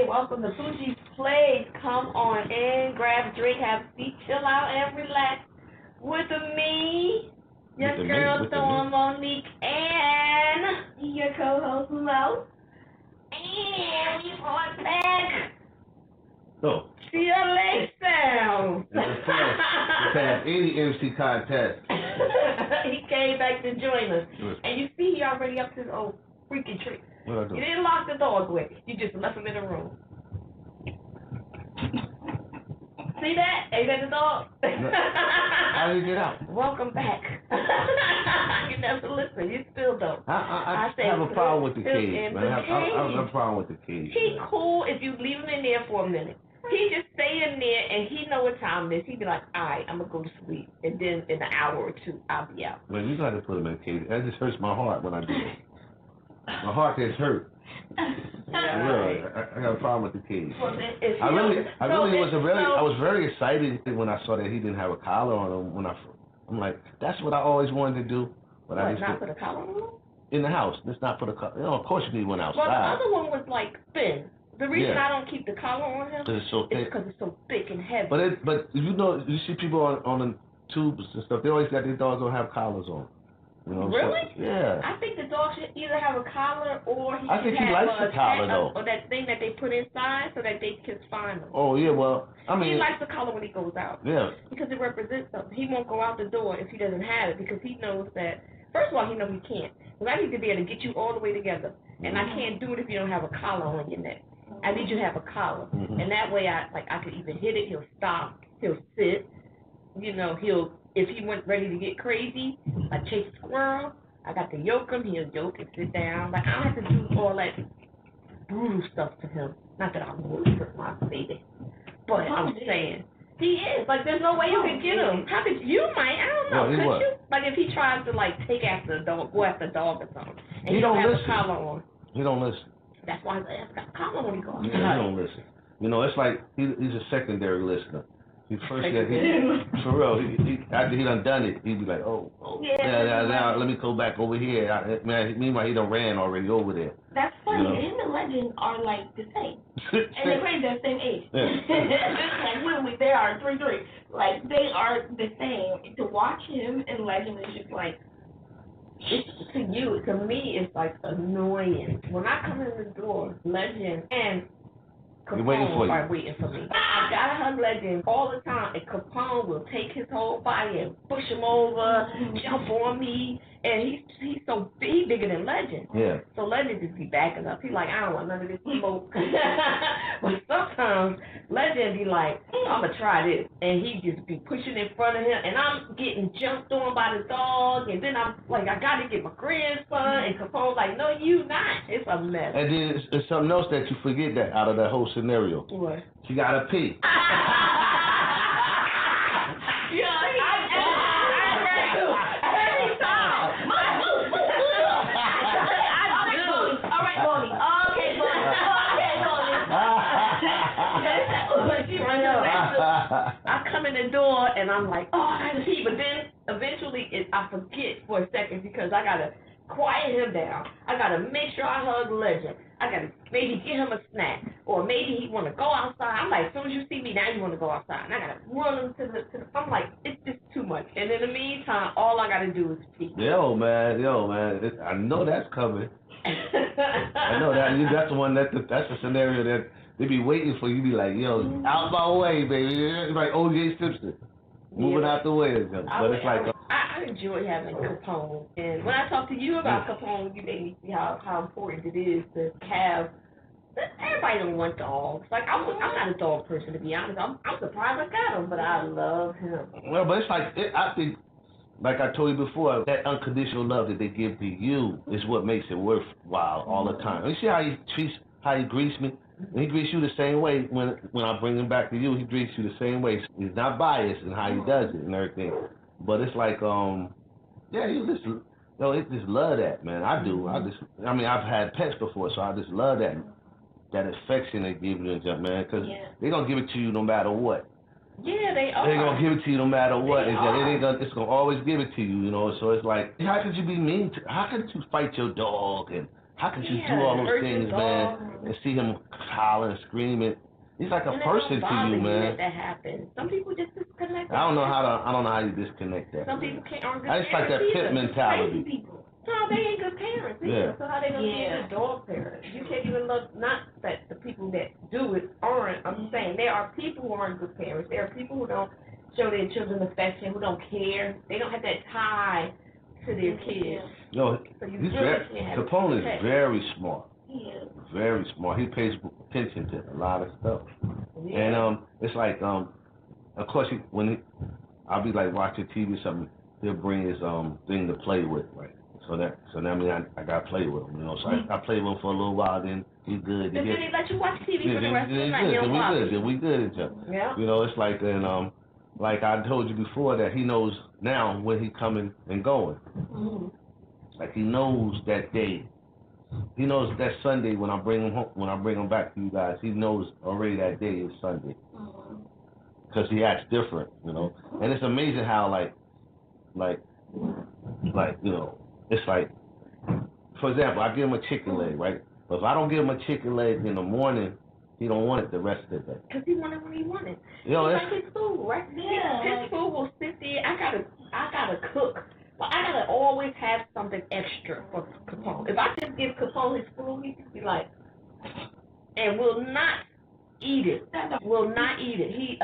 Welcome to Poochie's Place. Come on in, grab a drink, have a seat, chill out, and relax with me, your girl Dawn Monique, and your co-host Mo. And we are back. So, TLH sound. Let's have any MC contest. He came back to join us, and you see he already up to his old freaking trick. You didn't lock the doors with it. You just left him in the room. See that? Ain't that the dog? How did you get out? Welcome back. You never listen. You still don't. I have a problem with the cage, man. I have a problem with the cage. He cool if you leave him in there for a minute. He just stay in there and he know what time it is. He be like, all right, I'm going to go to sleep. And then in an hour or two, I'll be out. Man, you got to put him in a cage. That just hurts my heart when I do it. My heart gets hurt. Yeah. I got a problem with the cage. Well, I was very excited when I saw that he didn't have a collar on him. I'm like, that's what I always wanted to do. But I just not put a collar on him? In the house. Let's not put a collar. You know, of course you need one outside. Well, the other one was like thin. The reason I don't keep the collar on him is because it's so thick and heavy. But you see people on the tubes and stuff. They always got these dogs don't have collars on. You know really? Yeah. I think the dog should either have a collar or he likes the collar though. Or that thing that they put inside so that they can find them. Oh yeah, well I mean. He likes the collar when he goes out. Yeah. Because it represents something. He won't go out the door if he doesn't have it because he knows that. First of all, he knows he can't. Because I need to be able to get you all the way together, and I can't do it if you don't have a collar on your neck. I need you to have a collar, and that way I could either hit it, he'll stop, he'll sit, if he went ready to get crazy, like chase a squirrel, I got to yoke him, he'll yoke and sit down. Like, I don't have to do all that brutal stuff to him. Not that I would hurt my baby, but I'm saying, he is. Like, there's no way you can get him. How could you might? I don't know. Could you? Like, if he tries to, take after a dog, go after a dog or something, and he don't have a collar on. He don't listen. That's why his ass got a collar when he goes outside. Yeah, he don't listen. It's like he's a secondary listener. He for real. After he done it, he'd be like, oh now let me go back over here. Meanwhile, he done ran already over there. That's funny. Him and Legend are like the same, and they're crazy. They're the same age. Like literally, they are 3'3". Like they are the same. To watch him and Legend is just like. To me, it's like annoying. When I come in the door, Legend and Capone are waiting for me. I gotta hug Legend all the time, and Capone will take his whole body and push him over, jump on me, and he's so big, he's bigger than Legend. Yeah. So Legend just be backing up. He's like, I don't want none of this smoke. But sometimes Legend be like, I'm gonna try this, and he just be pushing in front of him, and I'm getting jumped on by the dog, and then I'm like, I gotta get my grandson, and Capone's like, no, you not. It's a mess. And then there's something else that you forget that out of that whole scenario. What? She gotta pee. I come in the door and I'm like, oh, I gotta pee, but then eventually I forget for a second because I gotta quiet him down. I gotta make sure I hug Legend. I gotta maybe get him a snack, or maybe he wanna go outside. I'm like, as soon as you see me, now you wanna go outside, and I gotta run him to the. I'm like, it's just too much. And in the meantime, all I gotta do is pee. Yo man, I know that's coming. I know that. That's the one. That's the scenario that they be waiting for you. Be like, out my way, baby. It's like O.J. Simpson moving out the way. But it's like, I I enjoy having Capone. And when I talk to you about Capone, you made me see how important it is to have. Everybody don't want dogs. Like I'm not a dog person, to be honest. I'm surprised I got him, but I love him. Well, but it's like I think, like I told you before, that unconditional love that they give to you is what makes it worthwhile all the time. You see how he greets me? And he greets you the same way when I bring him back to you. He greets you the same way. He's not biased in how he does it and everything. But it's like, yeah, you just, it just love that, man. I do. I mean, I've had pets before, so I just love that affection they give you, man, because they're gonna give it to you no matter what. Yeah, they are. They're gonna give it to you no matter what. It's gonna always give it to you, you know. So it's like, how could you be mean to? How could you fight your dog and how could you do all those things, man, and see him howling and screaming? He's like a person to you, man. That happens. Some people just disconnect. I don't know how you disconnect that. Some people aren't good. I just like that pit mentality. No, they ain't good parents either. So how they gonna be good dog parents? You can't even look. Not that the people that do it aren't. I'm saying there are people who aren't good parents. There are people who don't show their children affection, who don't care. They don't have that tie to their kids. No, so Capone is very smart. Very smart. He pays attention to a lot of stuff. Yeah. And it's like of course I'll be like watching TV or something. He'll bring his thing to play with, right? So that means I got to play with him, you know. So I played with him for a little while, then he's good. Then they let you watch TV for the rest of the night. Then we good each other. Yeah. You know, it's like, and like I told you before, that he knows now when he's coming and going. Mm-hmm. Like he knows that day. He knows that Sunday when I bring him home, when I bring him back to you guys, he knows already that day is Sunday. Because he acts different, you know. And it's amazing how like you know. It's like, for example, I give him a chicken leg, right? But if I don't give him a chicken leg in the morning, he don't want it the rest of the day. Because he wanted what he wanted. You know, it's like his food, right? Yeah. His food will sit there. I gotta cook. But I gotta always have something extra for Capone. If I just give Capone his food, he could be like, and will not eat it. Will not eat it. He's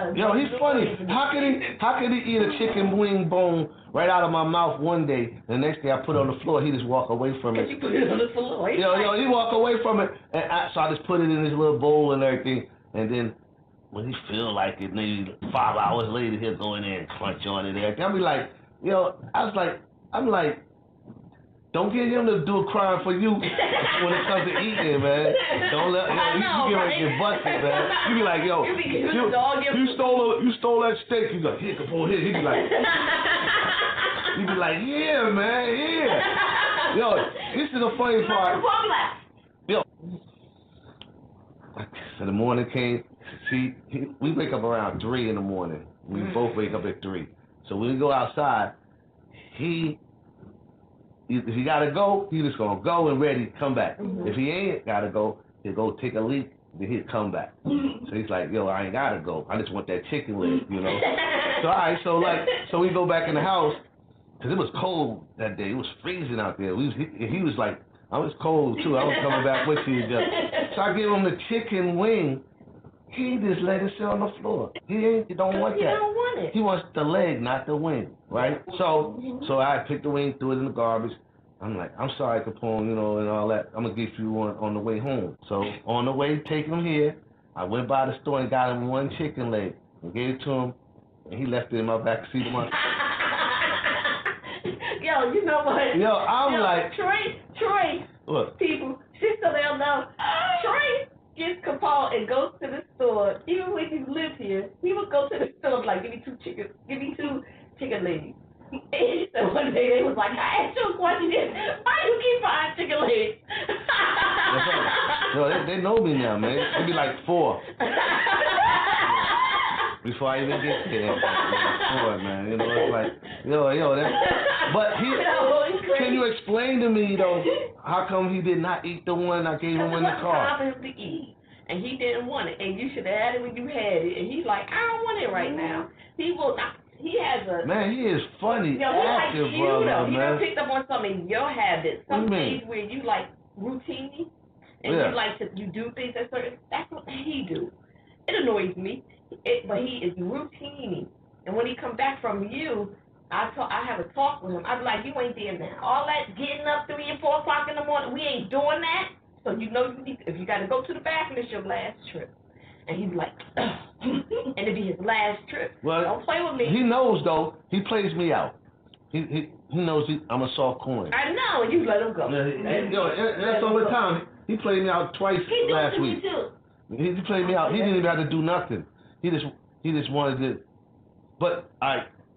funny. How can he eat a chicken wing bone right out of my mouth one day, the next day I put it on the floor, he just walk away from it. You put it on the floor. He walk away from it, and so I just put it in his little bowl and everything, and then when he feel like it, maybe 5 hours later he'll go in there and crunch on it and everything. I'll be like, I'm like, don't get him to do a crime for you when it comes to eating, man. Don't let you get busted, man. You be like, you stole that steak. You go, here, Capone, here. He be like, yeah, man, yeah. Yo, this is the funny part. Yo, so the morning came. We wake up around 3 in the morning. We both wake up at 3. So when we go outside, if he gotta go, he just gonna go and ready to come back. Mm-hmm. If he ain't gotta go, he'll go take a leak, then he'll come back. Mm-hmm. So he's like, I ain't gotta go. I just want that chicken leg, you know. So all right, so we go back in the house, cause it was cold that day. It was freezing out there. He was like, I was cold too. I was coming back with you. So I gave him the chicken wing. He just let it sit on the floor. He don't want that. He don't want it. He wants the leg, not the wing, right? So I picked the wing, threw it in the garbage. I'm like, I'm sorry, Capone, you know, and all that. I'm gonna get you one on the way home. So on the way, taking him here, I went by the store and got him one chicken leg and gave it to him, and he left it in my back seat of my. Yo, you know what? Like Troy. What? People, just so they'll know, Troy gets Capone and goes to the store. Even when he lived here, he would go to the store like, give me two chicken legs. And so one day they was like, I asked you a question, why do you keep buying chicken legs? No, they know me now, man. It'd be like 4. Before I even get there, 4, man. You know, it's like, that. But can you explain to me though, how come he did not eat the one I gave him in the car? Time for him to eat, and he didn't want it, and you should have had it when you had it, and he's like, I don't want it right now. He will not. He has a man. He is funny, active, like brother, man. He done picked up on some of your habits. Some things where you like routine, and you like you do things that certain. That's what he do. It annoys me, but he is routine. And when he come back from you, I have a talk with him. I be like, you ain't there now. All that getting up 3 and 4 o'clock in the morning, we ain't doing that. So you know you need to, if you got to go to the bathroom, it's your last trip. And he's like, and it'd be his last trip. Well, don't play with me. He knows though. He plays me out. He knows I'm a soft coin. I know, and you let him go. That's all the time. He played me out twice last week. He played me out. He didn't even have to do nothing. He just wanted to. But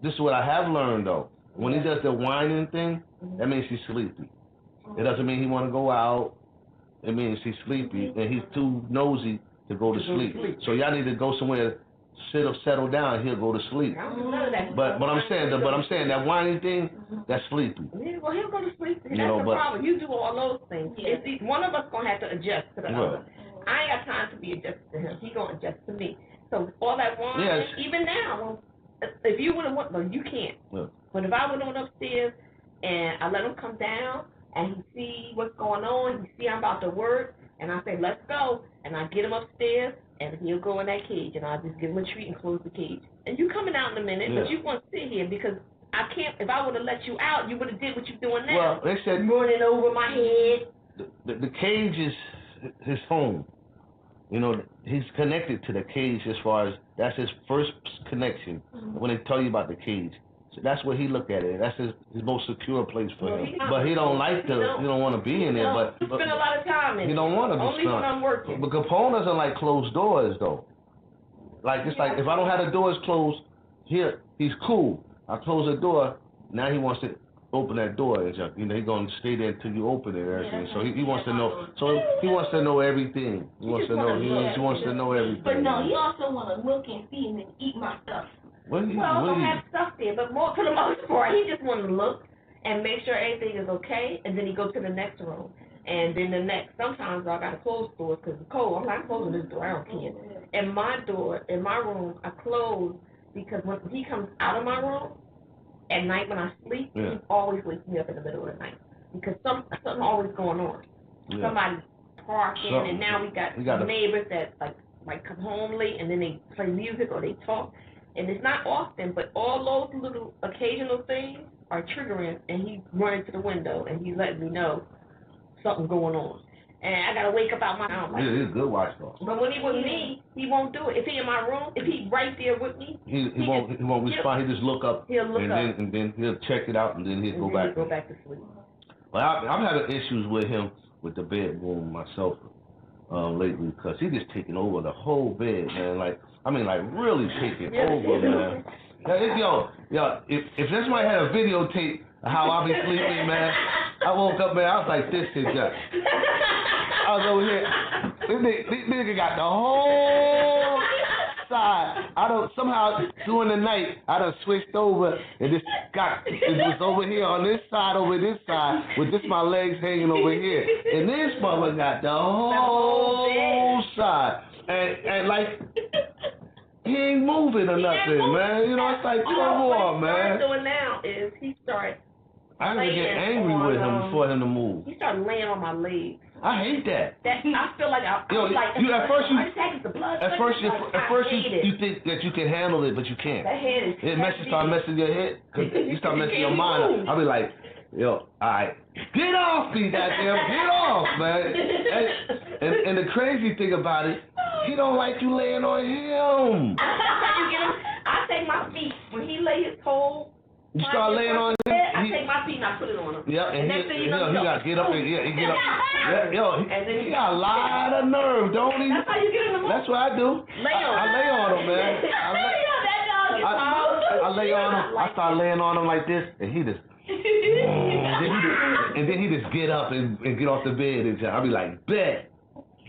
this is what I have learned though. When he does the whining thing, that means he's sleepy. It doesn't mean he want to go out. It means he's sleepy and he's too nosy to go to sleep. So y'all need to go somewhere, settle down. He'll go to sleep. But I'm saying that whining thing, that's sleepy. Yeah, well, he'll go to sleep. That's the problem. You do all those things. Yeah. One of us gonna have to adjust to the other. I ain't got time to be adjusted to him. He gonna adjust to me. So all that whining, even now, if you would have went, no, you can't. Yeah. But if I went on upstairs and I let him come down and he see what's going on, he see I'm about to work, and I say, let's go, and I get him upstairs, and he'll go in that cage, and I'll just give him a treat and close the cage. And you coming out in a minute, but you want to sit here because I can't. If I would have let you out, you would have did what you're doing now. Well, they said running over my head. The cage is his home. You know, he's connected to the cage as far as that's his first connection. When they tell you about the cage, so that's where he look at it. That's his most secure place for him. But he don't like to. He don't want to be in there. But spend a lot of time in. He don't want to be. Only when I'm working. But Capone doesn't like closed doors though. Like it's like if I don't have the doors closed, he's cool. I close the door. Now he wants to open that door, and you know he's gonna stay there until you open it and everything. So he wants to know. So he wants to know everything. He wants to know. He wants to know everything. But no, he also want to look and see and then eat my stuff. Well, don't have stuff there, but more for the most part, he just want to look and make sure everything is okay, and then he goes to the next room, and then the next. Sometimes I gotta close doors because it's cold. I'm not closing this door. I don't care. And my door in my room, I close because when he comes out of my room at night when I sleep, he always wakes me up in the middle of the night because something always going on. Yeah. Somebody's parking, and now we got neighbors that like come home late, and then they play music or they talk. And it's not often, but all those little occasional things are triggering, and he's running to the window, and he's letting me know something going on. And I got to wake up out my house. He's a good watchdog. But when he with me, he won't do it. If he in my room, if he right there with me, he won't respond. He just look up. He'll look up. And then he'll check it out, and then he'll go back to sleep. Well, I'm having issues with him with the bedroom myself lately because he just taking over the whole bed, man. Like really taking over, man. If this might have a videotape of how I be sleeping, man, I woke up, man, I was like this and that. I was over here. This nigga got the whole side. Somehow during the night I done switched over and it was over here on this side, over this side, with just my legs hanging over here. And this mother got the whole side. And like he ain't moving or nothing, man. You know, it's like, come on, man. What he's doing now is he starts I gotta get angry with him for him to move. He started laying on my legs. I hate that. I feel like at first you think that you can handle it, but you can't. That head is start messing your head. You start messing your mind up. I'll be like, all right, get off me, goddamn, get off, man. And the crazy thing about it, he don't like you laying on him. I take my feet when he lay his whole. You start laying on him. I take my feet and I put it on him. Yeah, and he got to get up and he get up. He got a lot of nerve, don't he? That's how you get him. That's what I do. I lay on him, man. I lay on him. I start laying on him like this, and he just. and then he just get up and get off the bed, and I'll be like, bet,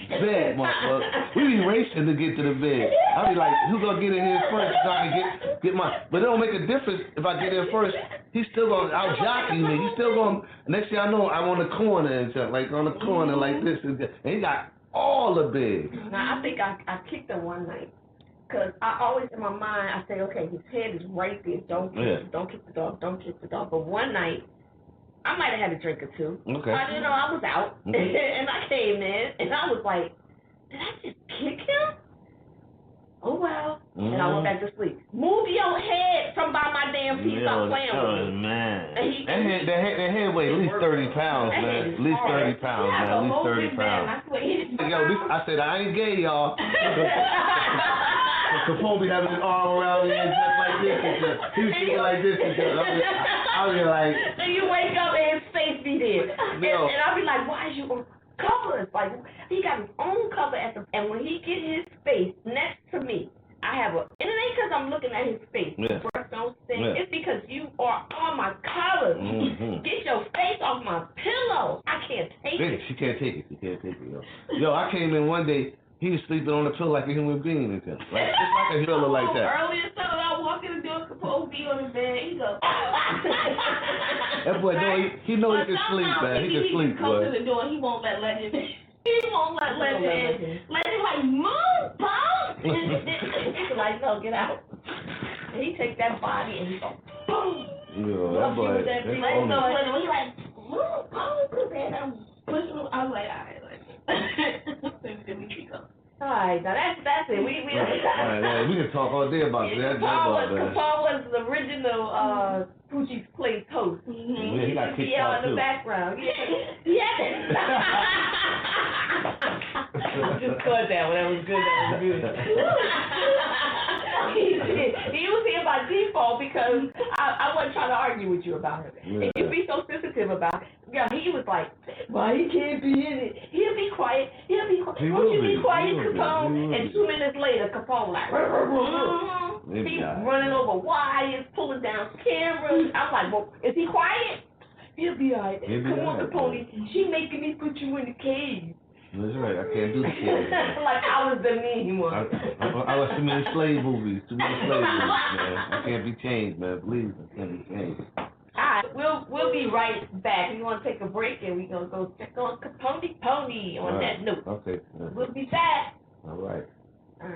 motherfucker. We be racing to get to the bed. I'll be like, who's gonna get in here first so I can get my. But it don't make a difference if I get in first. He's still gonna out jockey me. He's still gonna. Next thing I know, I'm on the corner and like on the corner like this, and he got all the bed. Now I think I kicked him one night. Because I always, in my mind, I say, okay, his head is right there. Don't kick the dog. But one night, I might have had a drink or two. Okay. I was out, and I came in, and I was like, did I just kick him? oh well, and I went back to sleep. Move your head from by my damn feet, stop playing with me. Man. That head weighed at least 30 pounds, man. At least 30 pounds, man. At least 30 pounds. Yo, I said, I ain't gay, y'all. Capone be having his arm around me and just like this and stuff. He was sitting like this and stuff. I'll be like... And you wake up and his face be there. And I'll be like, why is you on covers? Like, he got his own cover at the... And when he get his face next to me, I have a... And it ain't because I'm looking at his face. Yeah. It's because you are on my covers. Get your face off my pillow. I can't take it. She can't take it. She can't take it, yo. Yo, I came in one day... He was sleeping on the pillow like a human being and stuff. Like, just like a pillow like that. Earlier, so I walk in the door, Capone be on the bed. He goes. That boy, he know he can sleep, man. He can sleep, boy. He come to the door. He won't let Legend in. He won't let Legend in. Legend like, move, Pop. He's like, no, get out. And he take that body and he go, boom. Yo, that boy. He like, move, Pop. And I'm pushing him. I was like, all right, Legend. Alright, now that's it. We Alright, we can talk all day about that. Capone was the original Poochie's Place host. Yeah, he got kicked out out in the too. background. Yeah. Just caught that one. That was good. He was here by default because I wasn't trying to argue with you about him. Yeah. And you be so sensitive about it. Yeah, he was like, well, he can't be in it. He'll be quiet. Won't you be quiet, Capone? And 2 minutes later, Capone like, he's running over wires, pulling down cameras. I'm like, well, is he quiet? He'll be all right. Come on, Capone. She making me put you in the cage. That's right. I can't do the cage. Like I was the mean one. I watch too many slave movies. Man. I can't be changed, man. Please, I can't be changed. Alright, we'll be right back. We want to take a break and we're going to go check on Capone Pony on that note. Okay. We'll be back. All right.